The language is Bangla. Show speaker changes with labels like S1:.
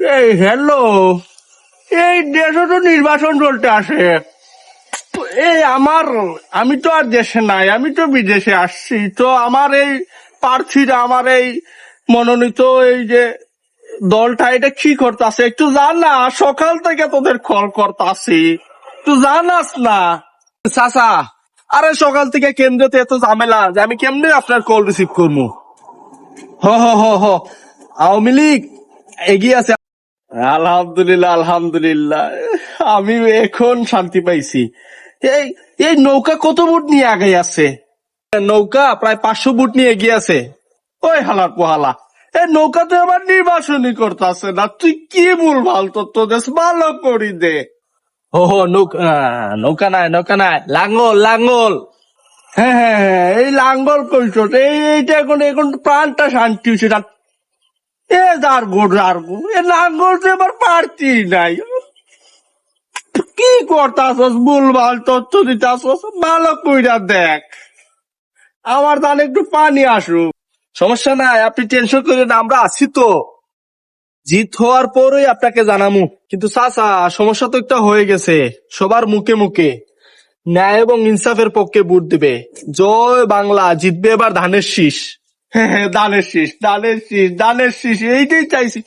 S1: এই হ্যালো, এই দেশে তো নির্বাচন চলতে আসে। এই আমি তো আর দেশে নাই, আমি তো বিদেশে আসছি। তো আমার এই প্রার্থীরা, আমার এই মনোনীত এই যে দলটা, এটা কি করতেছে একটু জানা। সকাল থেকে তোদের কল করতাছি, তুই জানাস না চাচা। আরে সকাল থেকে কেন্দ্রতে এত ঝামেলা যে আমি কেমনে আপনার কল রিসিভ করবো। হ আওয়ামী লীগ এগিয়ে আছে। আলহামদুলিল্লাহ আলহামদুলিল্লাহ, আমি এখন শান্তি পাইছি। এই এই নৌকা কত বুট নিয়ে আগে আছে? নৌকা প্রায় 500 বুট নিয়ে এগিয়ে আছে। ওই হালার পোহালা, এই নৌকাতে আবার নির্বাচনই করতেছে না। তুই কি ভুলভাল তথ্য দেশ, ভালো করি দে। নৌকা, নৌকা নাই, লাঙ্গল লাঙ্গল। হ্যাঁ, এই লাঙ্গল কইছ, এইটা এখন প্রাণটা শান্তি হয়েছে। এ দাঁড়গো, এ লাঙ্গল তো এবার পারতি নাই। কি করতাছস, ভুলভাল তথ্য দিতাছস, ভালো কইরা দেখ। আমার তাহলে একটু পানি আসুক। সমস্যা নাই, আপনি টেনশন করেন না, আমরা আছি তো। জিত হওয়ার পরই আপনাকে জানামু। কিন্তু চাচা, সমস্যা তো একটা হয়ে গেছে। সবার মুখে মুখে ন্যায় এবং ইনসাফের পক্ষে ভোট দিবে। জয় বাংলা, জিতবে এবার ধানের শীষ। হ্যাঁ, ধানের শীষ, এইটাই চাইছি।